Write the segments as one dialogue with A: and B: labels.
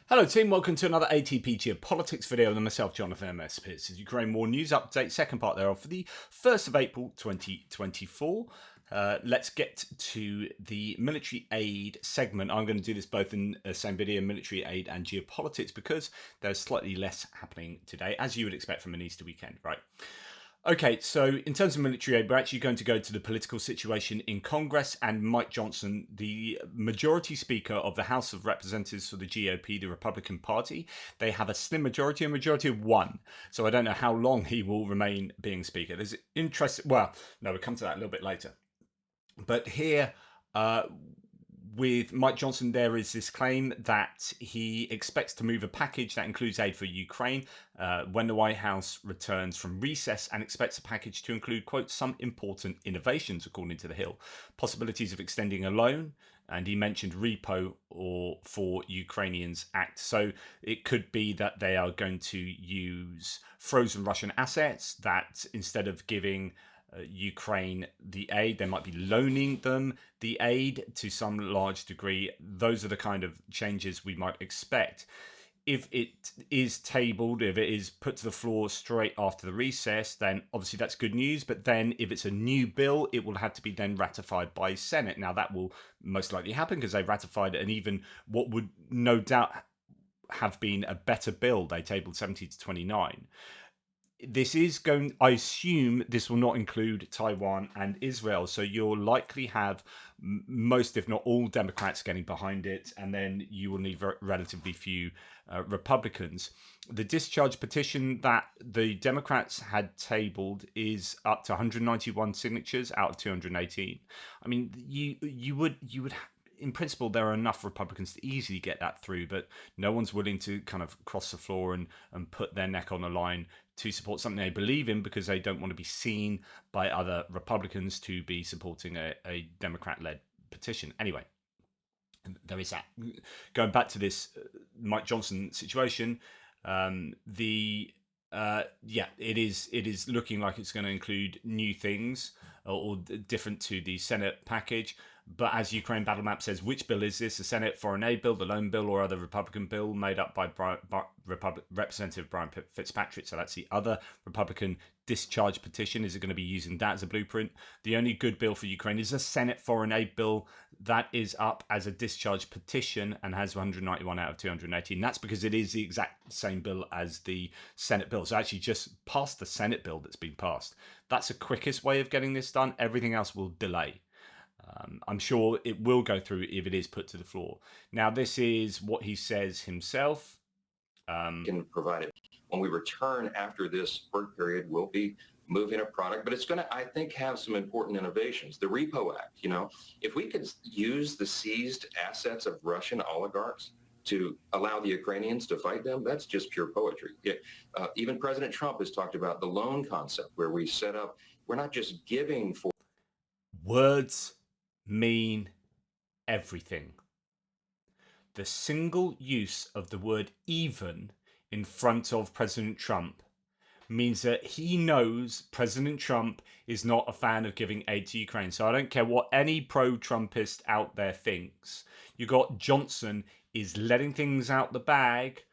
A: Hello team, welcome to another ATP Geopolitics video with myself, Jonathan MS. This is Ukraine War News Update, second part thereof for the 1st of April 2024. Let's get to the military aid segment. I'm going to do this both in the same video, military aid and geopolitics, because there's slightly less happening today, as you would expect from an Easter weekend, right? Okay, so in terms of military aid, we're actually going to go to the political situation in Congress, and Mike Johnson, the majority speaker of the House of Representatives for the GOP, the Republican Party, they have a slim majority, a majority of one. So I don't know how long he will remain being speaker. There's interest. Well, no, we'll come to that a little bit later. But here, with Mike Johnson, there is this claim that he expects to move a package that includes aid for Ukraine when the White House returns from recess, and expects a package to include, quote, some important innovations, according to The Hill. Possibilities of extending a loan, and he mentioned repo or for Ukrainians Act. So it could be that they are going to use frozen Russian assets, that instead of giving Ukraine the aid, they might be loaning them the aid to some large degree. Those are the kind of changes we might expect. If it is tabled, if it is put to the floor straight after the recess, then obviously that's good news. But then if it's a new bill, it will have to be then ratified by Senate. Now that will most likely happen because they ratified it, and even what would no doubt have been a better bill, they tabled 70 to 29. This is going, I assume this will not include Taiwan and Israel. So you'll likely have most, if not all, Democrats getting behind it. And then you will need relatively few Republicans. The discharge petition that the Democrats had tabled is up to 191 signatures out of 218. I mean, you would in principle, there are enough Republicans to easily get that through, but no one's willing to kind of cross the floor and put their neck on the line to support something they believe in, because they don't want to be seen by other Republicans to be supporting a Democrat-led petition. Anyway, there is that. Going back to this Mike Johnson situation, it is looking like it's going to include new things or different to the Senate package. But as Ukraine Battle Map says, which bill is this? The Senate Foreign Aid Bill, the Loan Bill, or other Republican bill made up by Representative Brian Fitzpatrick? So that's the other Republican discharge petition. Is it going to be using that as a blueprint? The only good bill for Ukraine is the Senate Foreign Aid Bill. That is up as a discharge petition and has 191 out of 218. That's because it is the exact same bill as the Senate bill. So actually just passed the Senate bill that's been passed. That's the quickest way of getting this done. Everything else will delay. I'm sure it will go through if it is put to the floor. Now, this is what he says himself.
B: Can provide it. When we return after this work period, we'll be moving a product, but it's going to, I think, have some important innovations. The Repo Act, if we could use the seized assets of Russian oligarchs to allow the Ukrainians to fight them, that's just pure poetry. Even President Trump has talked about the loan concept, where we set up, we're not just giving for...
A: Words mean everything. The single use of the word even in front of President Trump means that he knows President Trump is not a fan of giving aid to Ukraine. So I don't care what any pro-Trumpist out there thinks. You got Johnson is letting things out the bag.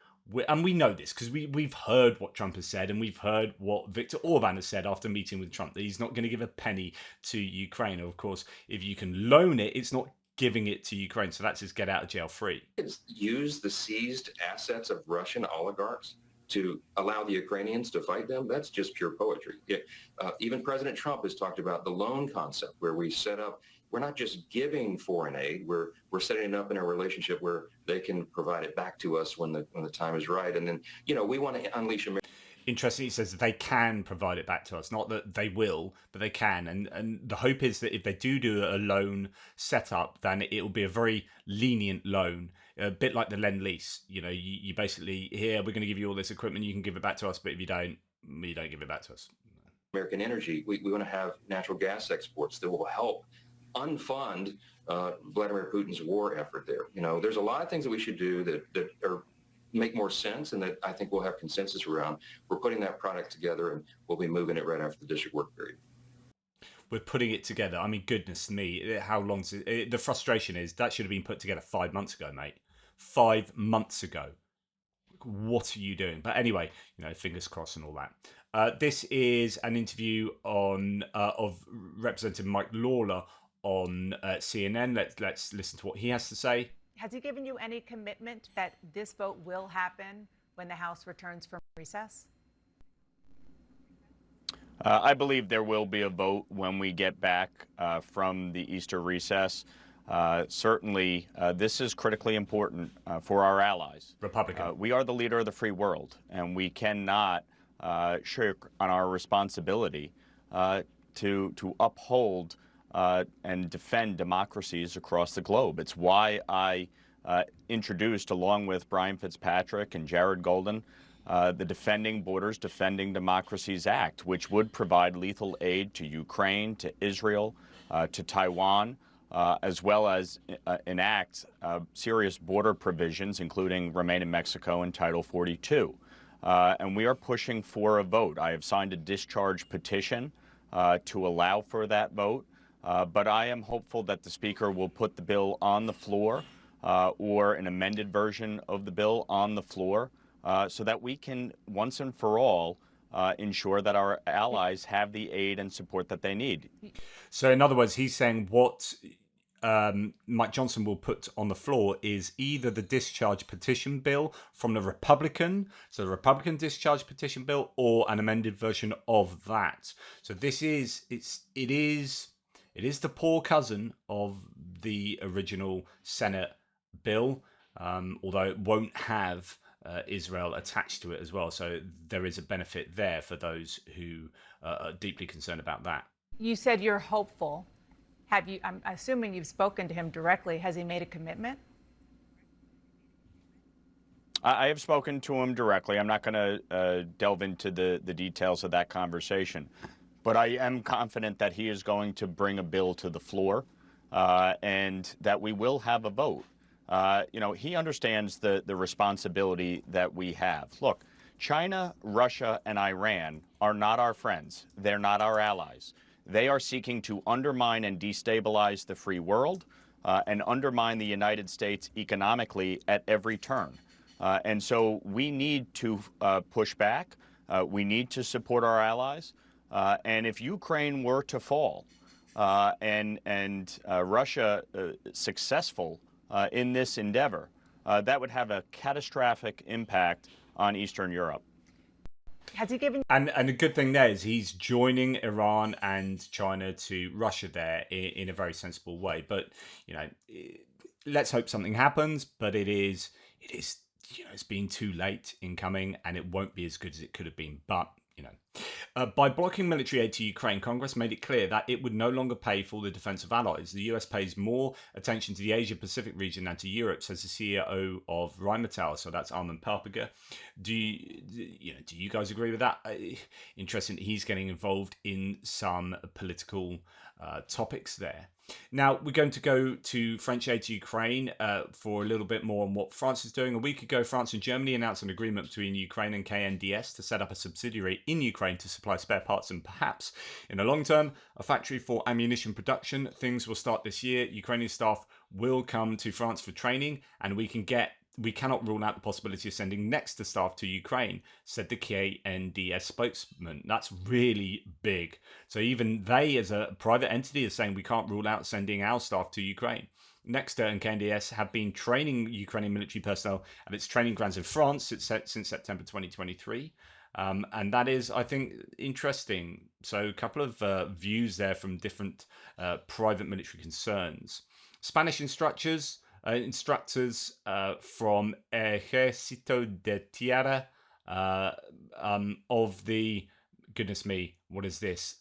A: And we know this because we've heard what Trump has said, and we've heard what Viktor Orban has said after meeting with Trump, that he's not going to give a penny to Ukraine. Of course, if you can loan it, it's not giving it to Ukraine. So that's his get out of jail free.
B: Use the seized assets of Russian oligarchs to allow the Ukrainians to fight them, that's just pure poetry. Even President Trump has talked about the loan concept, where we set up, we're not just giving foreign aid, we're setting it up in a relationship where they can provide it back to us when the time is right. And then, we want to unleash America.
A: Interesting, he says that they can provide it back to us. Not that they will, but they can. And the hope is that if they do a loan setup, then it will be a very lenient loan, a bit like the Lend-Lease. You basically, here, we're going to give you all this equipment, you can give it back to us, but if you don't give it back to us.
B: American energy, we want to have natural gas exports that will help unfund Vladimir Putin's war effort there. There's a lot of things that we should do that are make more sense, and that I think we'll have consensus around. We're putting that product together, and we'll be moving it right after the district work period.
A: We're putting it together. I mean, goodness me, how long? The frustration is that should have been put together 5 months ago, mate. 5 months ago. what are you doing? But anyway, fingers crossed and all that. This is an interview on of Representative Mike Lawler on CNN. Let's listen to what he has to say.
C: Has he given you any commitment that this vote will happen when the House returns from recess?
D: I believe there will be a vote when we get back from the Easter recess. Certainly, this is critically important for our allies.
A: Republican.
D: We are the leader of the free world, and we cannot shirk on our responsibility to uphold and defend democracies across the globe. It's why I introduced, along with Brian Fitzpatrick and Jared Golden, the Defending Borders, Defending Democracies Act, which would provide lethal aid to Ukraine, to Israel, to Taiwan, as well as enact serious border provisions, including Remain in Mexico and Title 42. And we are pushing for a vote. I have signed a discharge petition to allow for that vote. But I am hopeful that the Speaker will put the bill on the floor or an amended version of the bill on the floor so that we can, once and for all, ensure that our allies have the aid and support that they need.
A: So in other words, he's saying what Mike Johnson will put on the floor is either the discharge petition bill from the Republican, so the Republican discharge petition bill, or an amended version of that. So it is the poor cousin of the original Senate bill, although it won't have Israel attached to it as well. So there is a benefit there for those who are deeply concerned about that.
C: You said you're hopeful. I'm assuming you've spoken to him directly. Has he made a commitment?
D: I have spoken to him directly. I'm not going to delve into the details of that conversation. But I am confident that he is going to bring a bill to the floor and that we will have a vote. He understands the responsibility that we have. Look, China, Russia, and Iran are not our friends. They're not our allies. They are seeking to undermine and destabilize the free world and undermine the United States economically at every turn. And so we need to push back. We need to support our allies. And if Ukraine were to fall and Russia successful in this endeavor, that would have a catastrophic impact on Eastern Europe.
C: Has he given?
A: And the good thing there is he's joining Iran and China to Russia there in a very sensible way. But let's hope something happens. But it's been too late in coming, and it won't be as good as it could have been. But by blocking military aid to Ukraine, Congress made it clear that it would no longer pay for the defense of allies. The US pays more attention to the Asia-Pacific region than to Europe, says the CEO of Rheinmetall. So that's Armin Papiger. Do you guys agree with that? Interesting that he's getting involved in some political topics there. Now, we're going to go to French aid to Ukraine for a little bit more on what France is doing. A week ago, France and Germany announced an agreement between Ukraine and KNDS to set up a subsidiary in Ukraine to supply spare parts and perhaps, in the long term, a factory for ammunition production. Things will start this year. Ukrainian staff will come to France for training, and we cannot rule out the possibility of sending next to staff to Ukraine, said the KNDS spokesman. That's really big. So even they, as a private entity, are saying we can't rule out sending our staff to Ukraine. Nexter and KNDS have been training Ukrainian military personnel at its training grounds in France since September 2023. And that is, I think, interesting. So a couple of views there from different private military concerns. Spanish instructors from Ejército de Tierra of the, goodness me, what is this?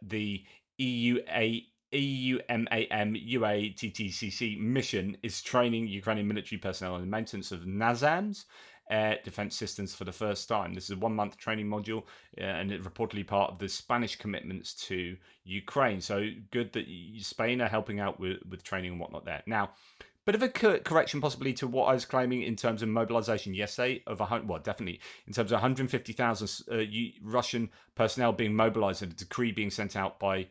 A: The EUMAM UATTCC mission is training Ukrainian military personnel on the maintenance of NASAMS air defense systems for the first time. This is a 1-month training module, and it's reportedly part of the Spanish commitments to Ukraine. So good that Spain are helping out with training and whatnot there. Now, bit of a correction possibly to what I was claiming in terms of mobilization yesterday definitely in terms of 150,000 Russian personnel being mobilized and a decree being sent out by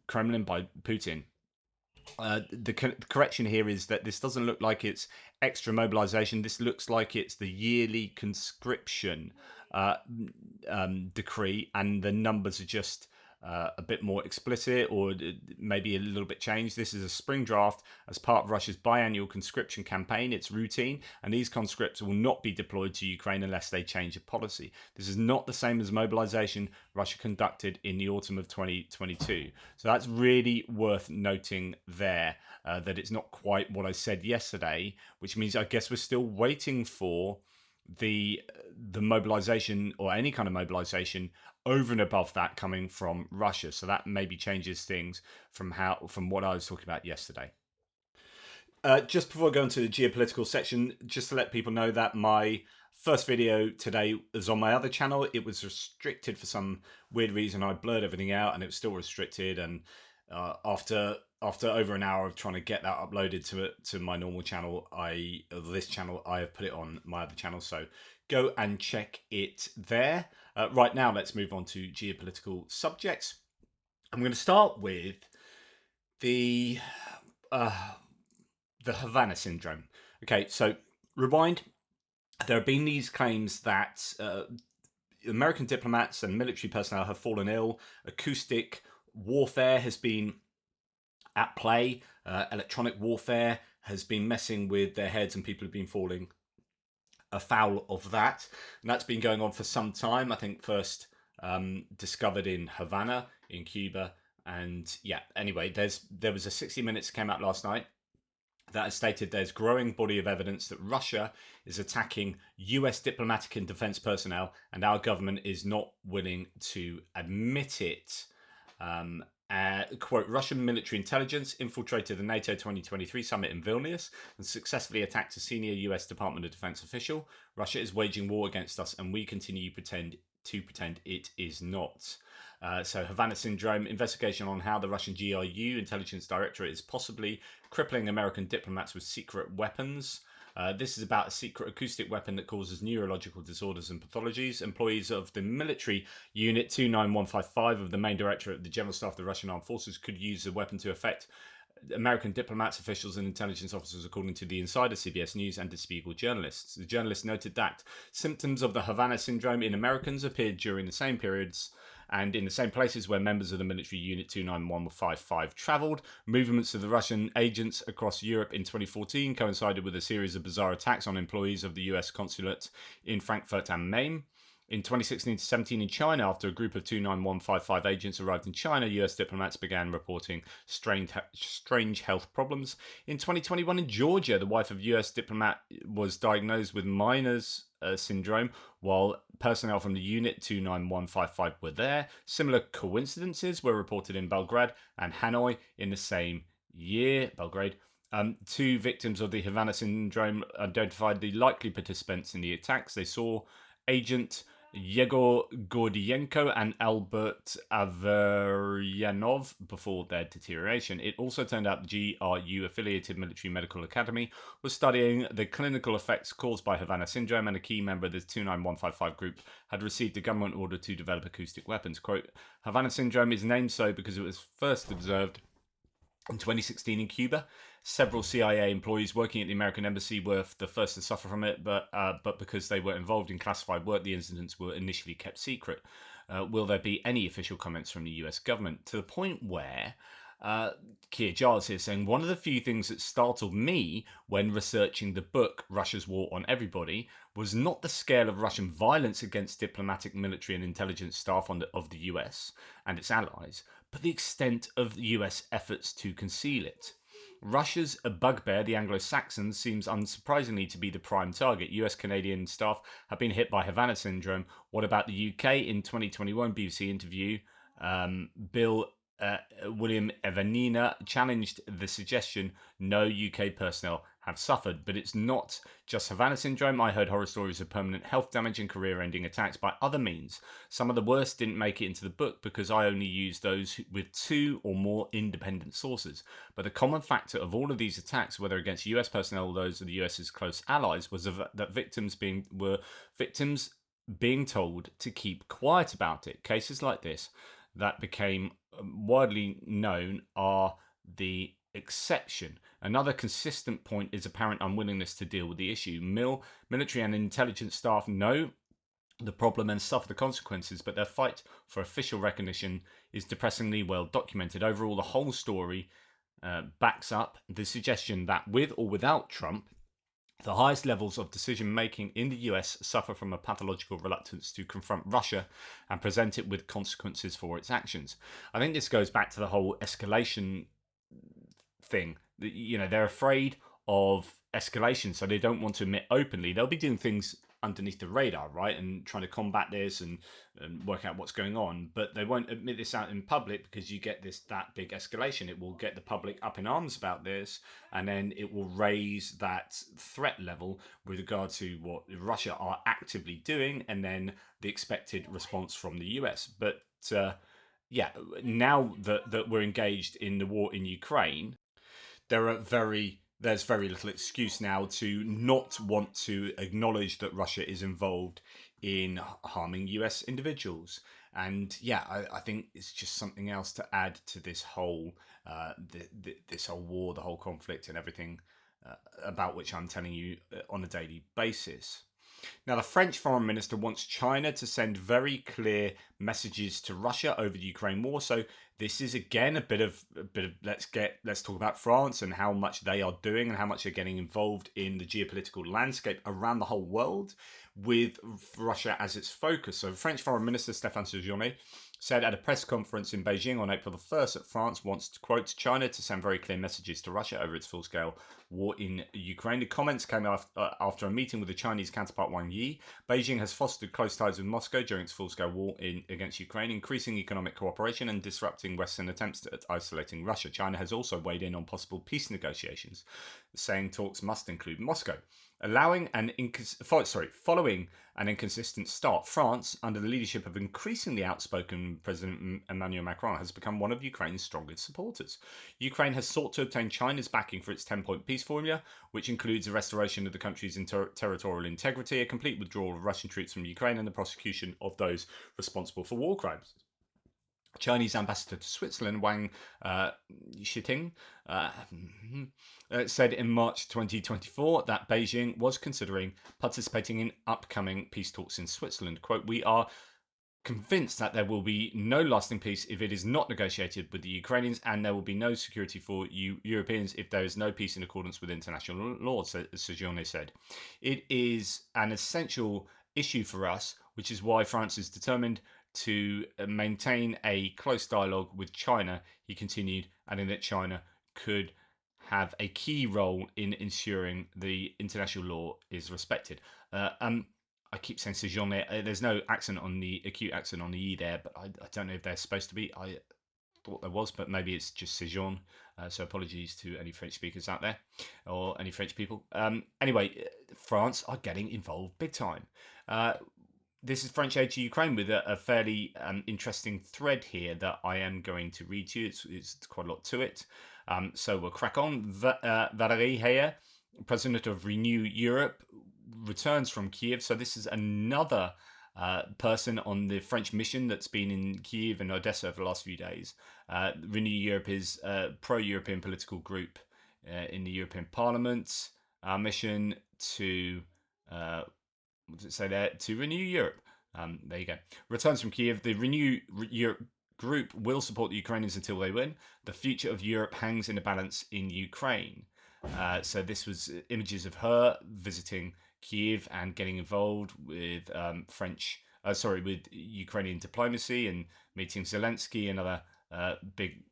A: Kremlin, by Putin. The correction here is that this doesn't look like it's extra mobilization. This looks like it's the yearly conscription uh, decree, and the numbers are just a bit more explicit, or maybe a little bit changed. This is a spring draft as part of Russia's biannual conscription campaign. It's routine, and these conscripts will not be deployed to Ukraine unless they change a policy. This is not the same as mobilization Russia conducted in the autumn of 2022. So that's really worth noting there, that it's not quite what I said yesterday, which means I guess we're still waiting for the mobilization, or any kind of mobilization over and above that, coming from Russia. So that maybe changes things from what I was talking about yesterday. Just before I go into the geopolitical section, just to let people know that my first video today is on my other channel. It was restricted for some weird reason. I blurred everything out, and it was still restricted. And after over an hour of trying to get that uploaded to my normal channel, I have put it on my other channel. So go and check it there. Right now, let's move on to geopolitical subjects. I'm going to start with the Havana syndrome. Okay, so rewind. There have been these claims that American diplomats and military personnel have fallen ill. Acoustic warfare has been at play. Electronic warfare has been messing with their heads, and people have been falling afoul of that. And that's been going on for some time. I think first discovered in Havana, in Cuba. And yeah, anyway, there was a 60 Minutes came out last night that has stated there's growing body of evidence that Russia is attacking US diplomatic and defense personnel, and our government is not willing to admit it. Quote, Russian military intelligence infiltrated the NATO 2023 summit in Vilnius and successfully attacked a senior US Department of Defense official. Russia is waging war against us, and we continue to pretend it is not. So Havana syndrome, investigation on how the Russian GRU intelligence directorate is possibly crippling American diplomats with secret weapons. This is about a secret acoustic weapon that causes neurological disorders and pathologies. Employees of the military unit 29155 of the main directorate of the General Staff of the Russian Armed Forces could use the weapon to affect American diplomats, officials, and intelligence officers, according to the Insider, CBS News, and Der Spiegel journalists. The journalists noted that symptoms of the Havana syndrome in Americans appeared during the same periods and in the same places where members of the military unit 29155 travelled. Movements of the Russian agents across Europe in 2014 coincided with a series of bizarre attacks on employees of the US consulate in Frankfurt am Main. In 2016 to 17 in China, after a group of 29155 agents arrived in China, US diplomats began reporting strange health problems. In 2021 in Georgia, the wife of US diplomat was diagnosed with Miner's syndrome, while personnel from the unit 29155 were there. Similar coincidences were reported in Belgrade and Hanoi in the same year. Belgrade. Two victims of the Havana syndrome identified the likely participants in the attacks. They saw Agent Yegor Gordienko and Albert Averyanov before their deterioration. It also turned out the GRU affiliated Military Medical Academy was studying the clinical effects caused by Havana syndrome, and a key member of the 29155 group had received a government order to develop acoustic weapons. Quote, Havana syndrome is named so because it was first observed in 2016 in Cuba. Several CIA employees working at the American embassy were the first to suffer from it, but because they were involved in classified work, the incidents were initially kept secret. Will there be any official comments from the US government? To the point where Keir Giles here saying, one of the few things that startled me when researching the book Russia's War on Everybody was not the scale of Russian violence against diplomatic, military and intelligence staff of the US and its allies, but the extent of the US efforts to conceal it. Russia's bugbear, the Anglo-Saxons, seems unsurprisingly to be the prime target. US-Canadian staff have been hit by Havana syndrome. What about the UK? In 2021 BBC interview, William Evanina challenged the suggestion no UK personnel have suffered. But it's not just Havana syndrome. I heard horror stories of permanent health damage and career-ending attacks by other means. Some of the worst didn't make it into the book because I only used those with two or more independent sources. But the common factor of all of these attacks, whether against US personnel or those of the US's close allies, was that victims being told to keep quiet about it. Cases like this that became widely known are the exception. Another consistent point is apparent unwillingness to deal with the issue. Military and intelligence staff know the problem and suffer the consequences, but their fight for official recognition is depressingly well documented. Overall, the whole story backs up the suggestion that with or without Trump, the highest levels of decision making in the US suffer from a pathological reluctance to confront Russia and present it with consequences for its actions. I think this goes back to the whole escalation thing. They're afraid of escalation, so they don't want to admit openly. They'll be doing things underneath the radar, right, and trying to combat this and work out what's going on, but they won't admit this out in public because you get that big escalation. It will get the public up in arms about this, and then it will raise that threat level with regard to what Russia are actively doing, and then the expected response from the US. But now that we're engaged in the war in Ukraine, there's very little excuse now to not want to acknowledge that Russia is involved in harming US individuals. And I think it's just something else to add to this whole this whole war, the whole conflict, and everything about which I'm telling you on a daily basis. Now, the French foreign minister wants China to send very clear messages to Russia over the Ukraine war. So this is again a bit of let's talk about France and how much they are doing and how much they're getting involved in the geopolitical landscape around the whole world with Russia as its focus. So French Foreign Minister Stéphane Séjourné said at a press conference in Beijing on April the 1st that France wants to, quote, China to send very clear messages to Russia over its full-scale war in Ukraine. The comments came after a meeting with the Chinese counterpart Wang Yi. Beijing has fostered close ties with Moscow during its full-scale war against Ukraine, increasing economic cooperation and disrupting Western attempts at isolating Russia. China has also weighed in on possible peace negotiations, saying talks must include Moscow. Following an inconsistent start, France, under the leadership of increasingly outspoken President Emmanuel Macron, has become one of Ukraine's strongest supporters. Ukraine has sought to obtain China's backing for its 10-point peace formula, which includes the restoration of the country's territorial integrity, a complete withdrawal of Russian troops from Ukraine, and the prosecution of those responsible for war crimes. Chinese ambassador to Switzerland, Wang Shiting, said in March 2024 that Beijing was considering participating in upcoming peace talks in Switzerland. Quote, we are convinced that there will be no lasting peace if it is not negotiated with the Ukrainians, and there will be no security for Europeans if there is no peace in accordance with international law, Séjourné said. It is an essential issue for us, which is why France is determined to maintain a close dialogue with China, he continued, adding that China could have a key role in ensuring the international law is respected. I keep saying Séjourné. There's no accent on the acute accent on the E there, but I don't know if they're supposed to be. I thought there was, but maybe it's just Séjourné. So apologies to any French speakers out there or any French people. Anyway, France are getting involved big time. This is French aid to Ukraine with a fairly interesting thread here that I am going to read to you. It's quite a lot to it. So we'll crack on. Valérie Hayer, president of Renew Europe, returns from Kiev. So this is another person on the French mission that's been in Kiev and Odessa for the last few days. Renew Europe is a pro-European political group in the European Parliament. Our mission to... what does it say there? To Renew Europe. There you go. Returns from Kiev. The Renew Europe group will support the Ukrainians until they win. The future of Europe hangs in a balance in Ukraine. So this was images of her visiting Kiev and getting involved with with Ukrainian diplomacy and meeting Zelensky and other big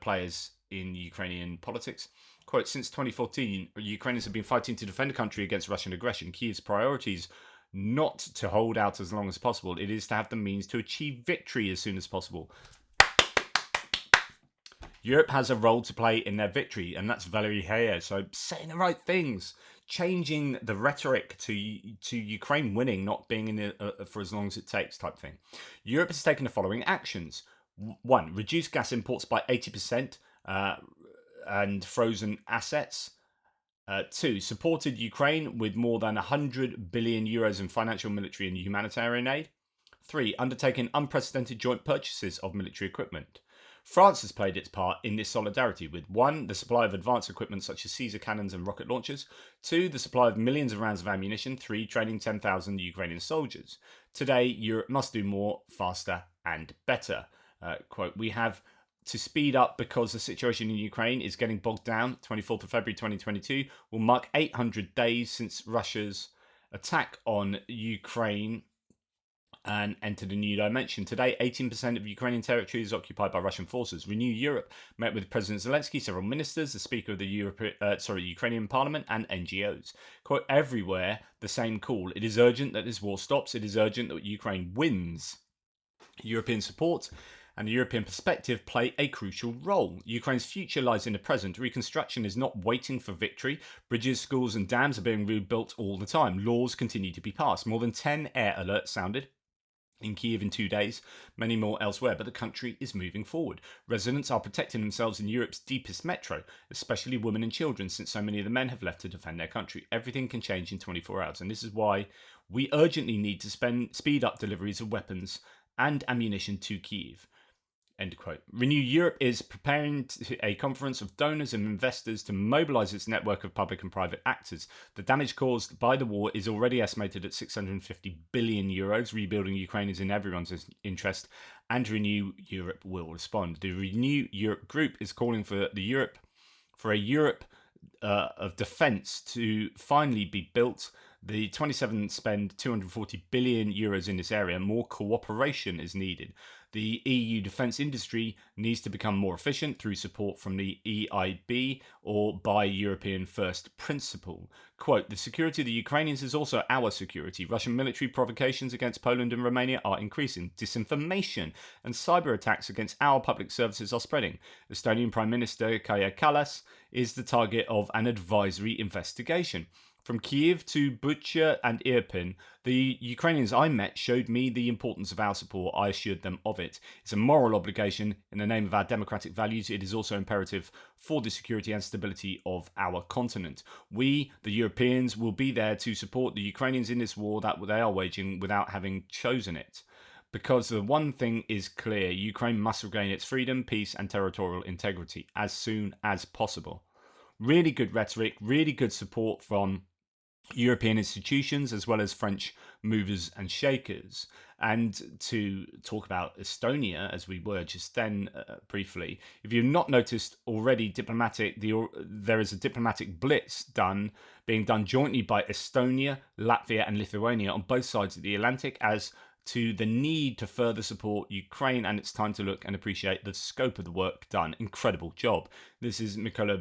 A: players in Ukrainian politics. Quote, since 2014, Ukrainians have been fighting to defend the country against Russian aggression. Kiev's priorities not to hold out as long as possible. It is to have the means to achieve victory as soon as possible. Europe has a role to play in their victory, and that's Valérie Hayer. So saying the right things, changing the rhetoric to Ukraine winning, not being in it for as long as it takes type thing. Europe has taken the following actions. 1. Reduce gas imports by 80% and frozen assets. 2. Supported Ukraine with more than 100 billion euros in financial, military and humanitarian aid. 3. Undertaken unprecedented joint purchases of military equipment. France has played its part in this solidarity with 1. The supply of advanced equipment such as Caesar cannons and rocket launchers, 2. The supply of millions of rounds of ammunition, 3. Training 10,000 Ukrainian soldiers. Today, Europe must do more, faster and better. Quote, we have to speed up because the situation in Ukraine is getting bogged down. 24th of February 2022 will mark 800 days since Russia's attack on Ukraine and entered a new dimension. Today, 18% of Ukrainian territory is occupied by Russian forces. Renew Europe met with President Zelensky, several ministers, the Speaker of the Ukrainian Parliament, and NGOs. Quote, everywhere, the same call. It is urgent that this war stops. It is urgent that Ukraine wins. European support and the European perspective play a crucial role. Ukraine's future lies in the present. Reconstruction is not waiting for victory. Bridges, schools, and dams are being rebuilt all the time. Laws continue to be passed. More than 10 air alerts sounded in Kyiv in 2 days, many more elsewhere, but the country is moving forward. Residents are protecting themselves in Europe's deepest metro, especially women and children, since so many of the men have left to defend their country. Everything can change in 24 hours, and this is why we urgently need to speed up deliveries of weapons and ammunition to Kyiv. End quote. Renew Europe is preparing a conference of donors and investors to mobilise its network of public and private actors. The damage caused by the war is already estimated at €650 billion. Rebuilding Ukraine is in everyone's interest, and Renew Europe will respond. The Renew Europe group is calling for a Europe of defence to finally be built. The 27 spend €240 billion in this area. More cooperation is needed. The EU defence industry needs to become more efficient through support from the EIB or by European first principle. Quote, the security of the Ukrainians is also our security. Russian military provocations against Poland and Romania are increasing. Disinformation and cyber attacks against our public services are spreading. Estonian Prime Minister Kaja Kallas is the target of an advisory investigation. From Kyiv to Bucha and Irpin, the Ukrainians I met showed me the importance of our support. I assured them of it. It's a moral obligation in the name of our democratic values. It is also imperative for the security and stability of our continent. We, the Europeans, will be there to support the Ukrainians in this war that they are waging without having chosen it. Because the one thing is clear, Ukraine must regain its freedom, peace and territorial integrity as soon as possible. Really good rhetoric, really good support from European institutions as well as French movers and shakers. And to talk about Estonia, as we were just then briefly, if you've not noticed already, there is a diplomatic blitz being done jointly by Estonia, Latvia and Lithuania on both sides of the Atlantic as to the need to further support Ukraine, and it's time to look and appreciate the scope of the work done. Incredible job. This is Mykola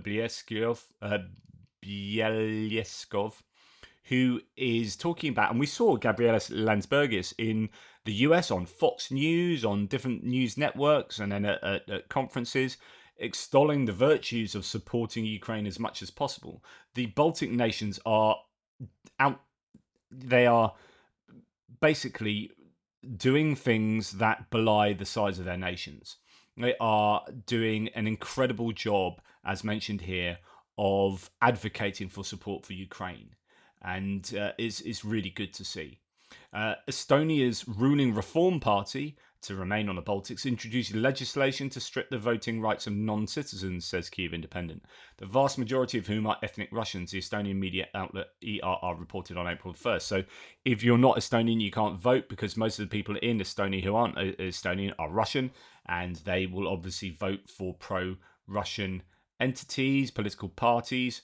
A: Bielyeskov, who is talking about, and we saw Gabriela Landsbergis in the US on Fox News, on different news networks, and then at conferences, extolling the virtues of supporting Ukraine as much as possible. The Baltic nations they are basically doing things that belie the size of their nations. They are doing an incredible job, as mentioned here, of advocating for support for Ukraine. And it's really good to see. Estonia's ruling Reform Party, to remain on the Baltics, introduced legislation to strip the voting rights of non-citizens, says Kyiv Independent, the vast majority of whom are ethnic Russians, the Estonian media outlet ERR reported on April 1st. So if you're not Estonian, you can't vote, because most of the people in Estonia who aren't Estonian are Russian, and they will obviously vote for pro-Russian entities, political parties.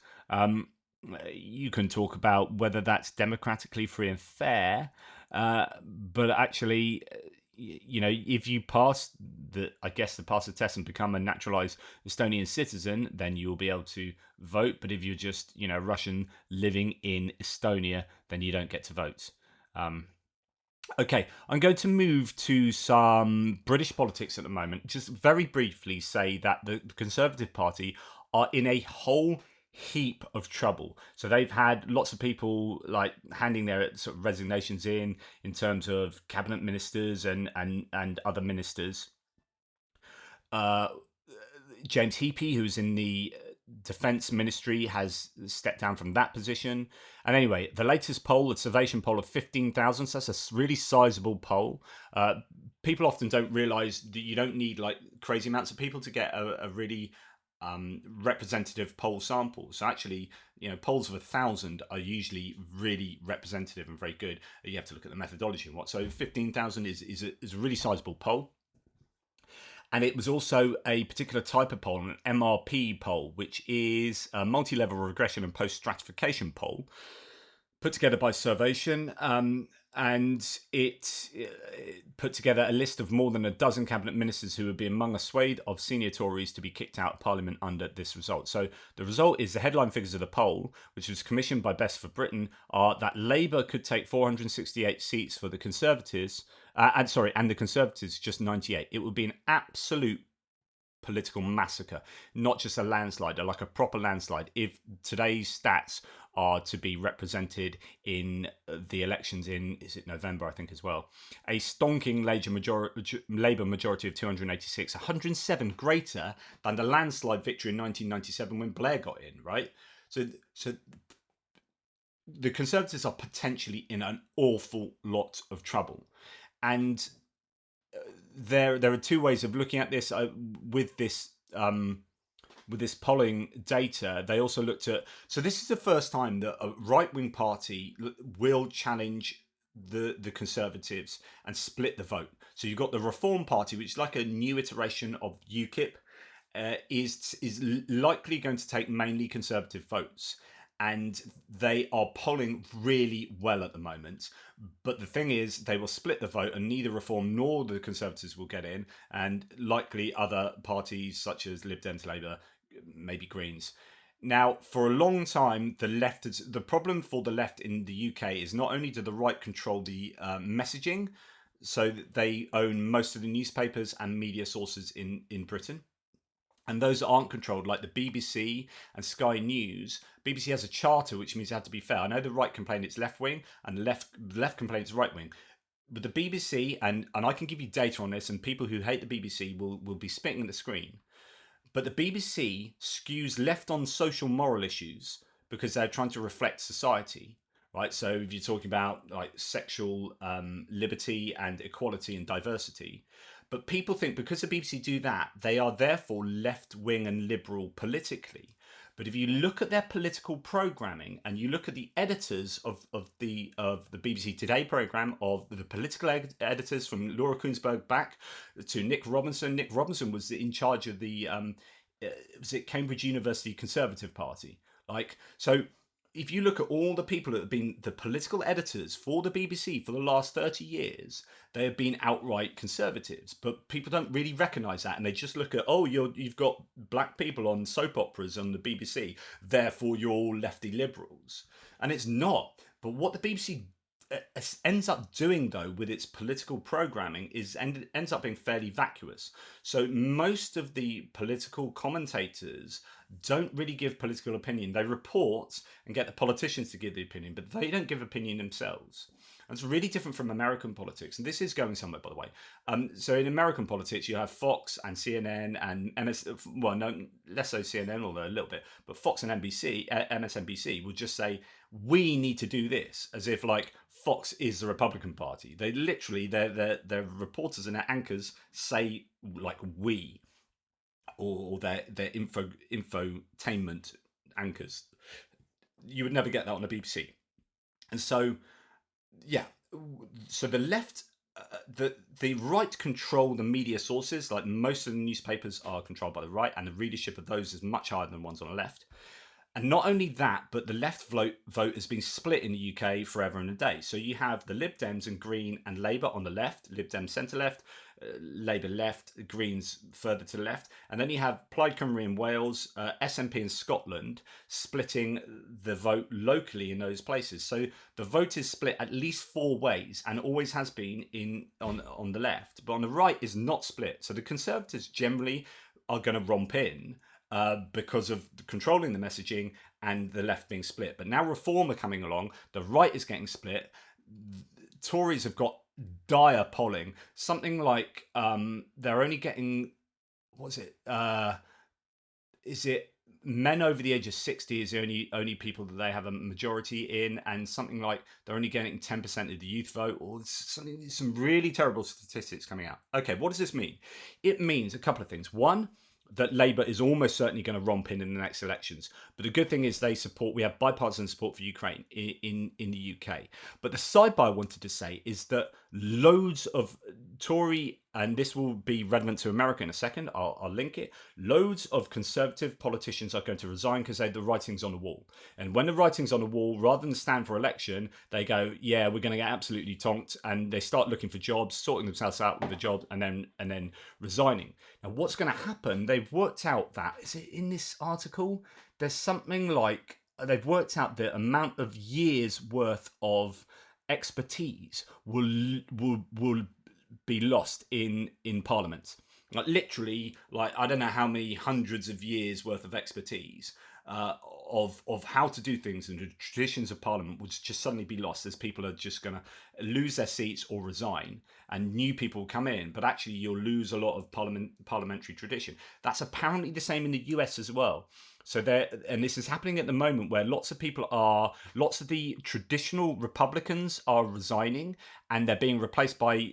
A: You can talk about whether that's democratically free and fair, but actually, if you pass the test and become a naturalized Estonian citizen, then you'll be able to vote. But if you're just, Russian living in Estonia, then you don't get to vote. Okay, I'm going to move to some British politics at the moment. Just very briefly say that the Conservative Party are in a whole heap of trouble. So they've had lots of people handing their sort of resignations in terms of cabinet ministers and other ministers. James Heapy, who's in the Defence Ministry, has stepped down from that position. And anyway, the latest poll, the Survation poll of 15,000, so that's a really sizable poll. people often don't realize that you don't need like crazy amounts of people to get a really representative poll sample. So actually, polls of 1,000 are usually really representative and very good. You have to look at the methodology and what. So 15,000 is a really sizable poll. And it was also a particular type of poll, an MRP poll, which is a multi-level regression and post-stratification poll put together by Survation. And it put together a list of more than a dozen cabinet ministers who would be among a swathe of senior Tories to be kicked out of Parliament under this result. So the result is the headline figures of the poll, which was commissioned by Best for Britain, are that Labour could take 468 seats for the Conservatives, and the Conservatives just 98. It would be an absolute political massacre, not just a landslide, like a proper landslide, if today's stats are to be represented in the elections in, is it November, I think, as well. A stonking Labour majority of 286, 107 greater than the landslide victory in 1997 when Blair got in, right? So the Conservatives are potentially in an awful lot of trouble. And there are two ways of looking at this. With this polling data, they also looked at. So this is the first time that a right-wing party will challenge the Conservatives and split the vote. So you've got the Reform Party, which is like a new iteration of UKIP, is likely going to take mainly Conservative votes. And they are polling really well at the moment. But the thing is, they will split the vote, and neither Reform nor the Conservatives will get in, and likely other parties such as Lib Dems, Labour, maybe Greens. Now, for a long time, the problem for the left in the UK is not only do the right control the messaging, so that they own most of the newspapers and media sources in Britain. And those that aren't controlled, like the BBC and Sky News. BBC has a charter, which means it had to be fair. I know the right complain it's left wing, and the left complain it's right wing. But the BBC, and I can give you data on this, and people who hate the BBC will be spitting at the screen. But the BBC skews left on social moral issues because they're trying to reflect society, right? So if you're talking about like sexual liberty and equality and diversity. But people think because the BBC do that, they are therefore left-wing and liberal politically. But if you look at their political programming and you look at the editors of the BBC Today programme, of the political editors from Laura Kuenssberg back to Nick Robinson. Nick Robinson was in charge of the Cambridge University Conservative Party. So if you look at all the people that have been the political editors for the BBC for the last 30 years, they have been outright conservatives. But people don't really recognise that, and they just look at, you've got black people on soap operas on the BBC, therefore you're all lefty liberals. And it's not. But what the BBC ends up doing, though, with its political programming is ends up being fairly vacuous. So most of the political commentators don't really give political opinion. They report and get the politicians to give the opinion, but they don't give opinion themselves. And it's really different from American politics. And this is going somewhere, by the way. So in American politics, you have Fox and CNN and less so CNN, although a little bit, but Fox and MSNBC will just say, we need to do this, as if like Fox is the Republican Party. They literally, their reporters and their anchors say like we, or their infotainment anchors. You would never get that on the BBC. And so, so the left, the right control the media sources. Like most of the newspapers are controlled by the right, and the readership of those is much higher than ones on the left. And not only that, but the left vote has been split in the UK forever and a day. So you have the Lib Dems and Green and Labour on the left, Lib Dems centre left, Labour left, Greens further to the left. And then you have Plaid Cymru in Wales, SNP in Scotland, splitting the vote locally in those places. So the vote is split at least 4 ways, and always has been on the left. But on the right is not split. So the Conservatives generally are going to romp in, because of controlling the messaging and the left being split. But now Reform are coming along, the right is getting split. Tories have got dire polling, something like they're only getting, men over the age of 60 is the only people that they have a majority in, and something like they're only getting 10% of the youth vote, or some really terrible statistics coming out. Okay, what does this mean? It means a couple of things. One, that Labour is almost certainly going to romp in the next elections. But the good thing is we have bipartisan support for Ukraine in the UK. But the sidebar I wanted to say is that loads of Tory, and this will be relevant to America in a second, I'll link it, loads of Conservative politicians are going to resign because the writing's on the wall. And when the writing's on the wall, rather than stand for election, they go, yeah, we're going to get absolutely tonked, and they start looking for jobs, sorting themselves out with a job, and then resigning. Now, what's going to happen? They've worked out that, is it in this article? There's something like they've worked out the amount of years worth of expertise will be lost in Parliament. Like literally, like I don't know how many hundreds of years worth of expertise of how to do things and the traditions of Parliament would just suddenly be lost, as people are just going to lose their seats or resign, and new people come in. But actually, you'll lose a lot of parliamentary tradition. That's apparently the same in the US as well. So and this is happening at the moment, where lots of the traditional Republicans are resigning, and they're being replaced by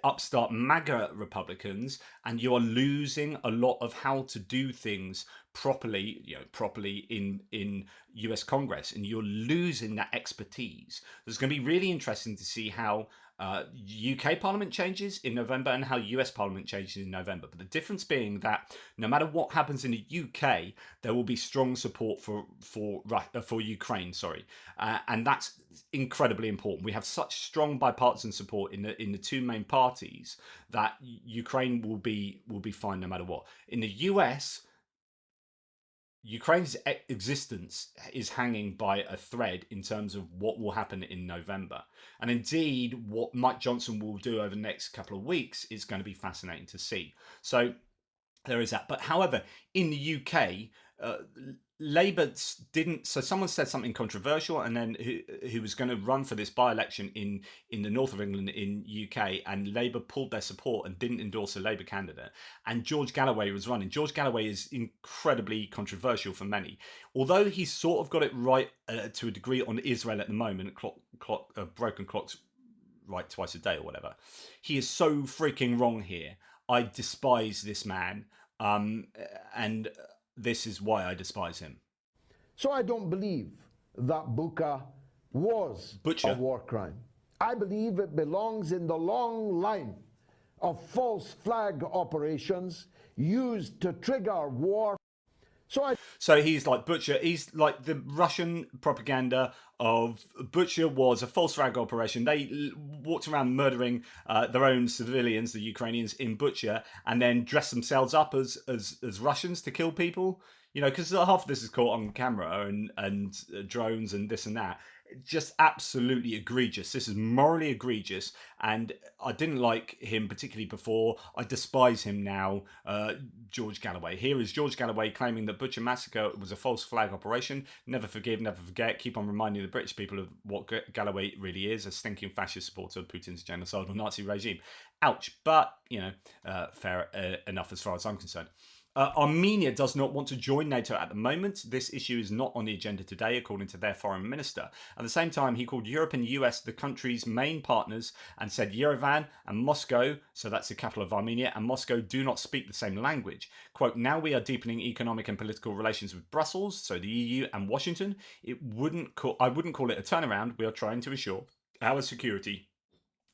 A: upstart MAGA Republicans, and you are losing a lot of how to do things properly in US Congress, and you're losing that expertise. It's going to be really interesting to see how UK Parliament changes in November and how US Parliament changes in November. But the difference being that no matter what happens in the UK, there will be strong support for Ukraine. And that's incredibly important. We have such strong bipartisan support in the two main parties that Ukraine will be fine no matter what. In the US, Ukraine's existence is hanging by a thread in terms of what will happen in November. And indeed, what Mike Johnson will do over the next couple of weeks is going to be fascinating to see. So there is that. But however, in the UK, Labour didn't. So someone said something controversial, and then who was going to run for this by-election in the north of England in UK, and Labour pulled their support and didn't endorse a Labour candidate. And George Galloway was running. George Galloway is incredibly controversial for many, although he's sort of got it right to a degree on Israel at the moment. Broken clocks right twice a day or whatever. He is so freaking wrong here. I despise this man, and this is why I despise him.
E: So I don't believe that Bucha was
A: Butcher.
E: a war crime. I believe it belongs in the long line of false flag operations used to trigger war. So
A: he's like Butcher. He's like the Russian propaganda of Butcher was a false flag operation. They walked around murdering their own civilians, the Ukrainians, in Butcher, and then dressed themselves up as Russians to kill people. You know, because half of this is caught on camera and drones and this and that. Just absolutely egregious. This is morally egregious, and I didn't like him particularly before. I despise him now. George Galloway. Here is George Galloway claiming that Butcher Massacre was a false flag operation. Never forgive, never forget. Keep on reminding the British people of what Galloway really is, a stinking fascist supporter of Putin's genocidal Nazi regime. Ouch. But, fair enough as far as I'm concerned. Armenia does not want to join NATO at the moment. This issue is not on the agenda today, according to their foreign minister. At the same time, he called Europe and the US the country's main partners and said Yerevan and Moscow, so that's the capital of Armenia, and Moscow do not speak the same language. Quote, now we are deepening economic and political relations with Brussels, so the EU and Washington. I wouldn't call it a turnaround. We are trying to ensure our security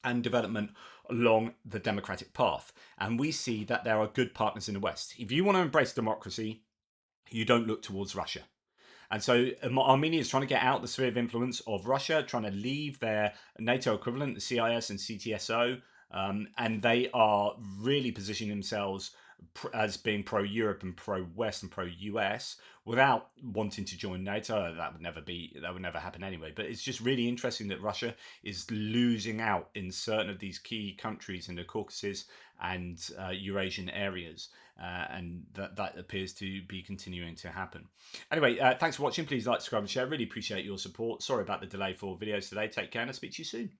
A: and development along the democratic path. And we see that there are good partners in the West. If you want to embrace democracy, you don't look towards Russia. And so Armenia is trying to get out the sphere of influence of Russia, trying to leave their NATO equivalent, the CIS and CTSO, and they are really positioning themselves as being pro-Europe and pro-West and pro-US without wanting to join NATO. That would never happen anyway. But it's just really interesting that Russia is losing out in certain of these key countries in the Caucasus and Eurasian areas. And that appears to be continuing to happen. Anyway, thanks for watching. Please like, subscribe and share. Really appreciate your support. Sorry about the delay for videos today. Take care and I'll speak to you soon.